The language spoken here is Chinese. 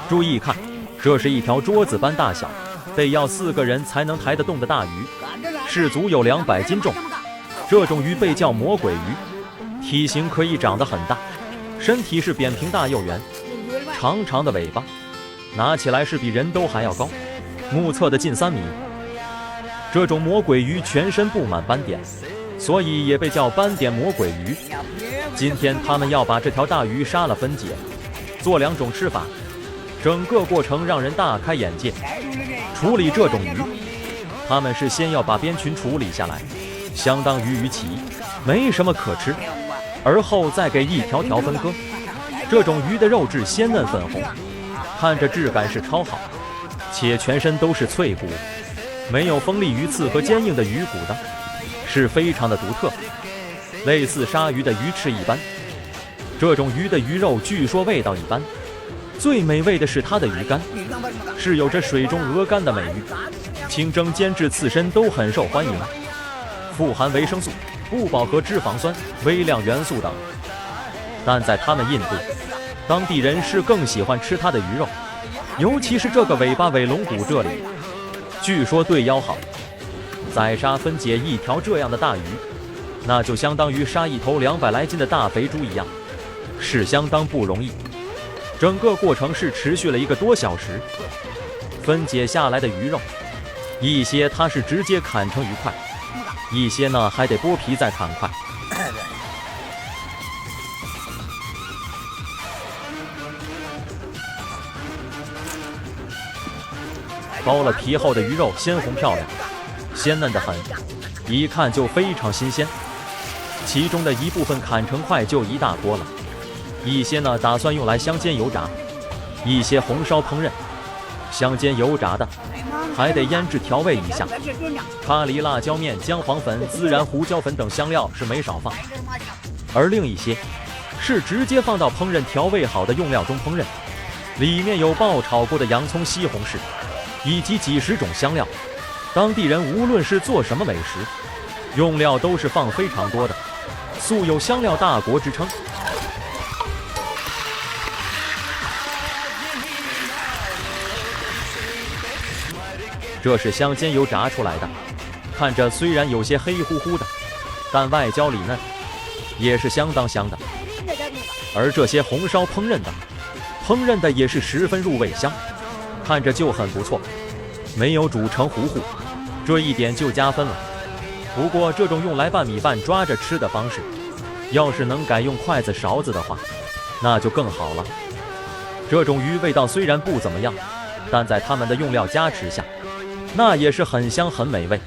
注意看，这是一条桌子般大小，得要4个人才能抬得动的大鱼，是足有200斤重。这种鱼被叫魔鬼鱼，体型可以长得很大，身体是扁平大又圆，长长的尾巴，拿起来是比人都还要高，目测的近3米。这种魔鬼鱼全身布满斑点，所以也被叫斑点魔鬼鱼。今天他们要把这条大鱼杀了分解，做2种吃法，整个过程让人大开眼界。处理这种鱼，他们是先要把边裙处理下来，相当于鱼鳍，没什么可吃，而后再给一条条分割。这种鱼的肉质鲜嫩粉红，看着质感是超好，且全身都是脆骨，没有锋利鱼刺和坚硬的鱼骨的，是非常的独特，类似鲨鱼的鱼翅一般。这种鱼的鱼肉据说味道一般，最美味的是它的鱼干，是有着水中鹅肝的美誉，清蒸煎制刺身都很受欢迎，富含维生素、不饱和脂肪酸、微量元素等。但在他们印度，当地人是更喜欢吃它的鱼肉，尤其是这个尾巴尾龙骨这里，据说对腰好。宰杀分解一条这样的大鱼，那就相当于杀一头200来斤的大肥猪一样，是相当不容易。整个过程是持续了1个多小时。分解下来的鱼肉，一些它是直接砍成鱼块，一些呢还得剥皮再砍块。剥了皮后的鱼肉鲜红漂亮，鲜嫩得很，一看就非常新鲜。其中的一部分砍成块就一大锅了，一些呢打算用来香煎油炸，一些红烧烹饪。香煎油炸的还得腌制调味一下，咖喱、辣椒面、姜黄粉、孜然、胡椒粉等香料是没少放，而另一些是直接放到烹饪调味好的用料中烹饪，里面有爆炒过的洋葱、西红柿以及几十种香料。当地人无论是做什么美食，用料都是放非常多的，素有香料大国之称。这是香煎油炸出来的，看着虽然有些黑乎乎的，但外焦里嫩，也是相当香的。而这些红烧烹饪的也是十分入味香，看着就很不错，没有煮成糊糊，这一点就加分了。不过这种用来拌米饭抓着吃的方式，要是能改用筷子勺子的话，那就更好了。这种鱼味道虽然不怎么样，但在他们的用料加持下，那也是很香很美味。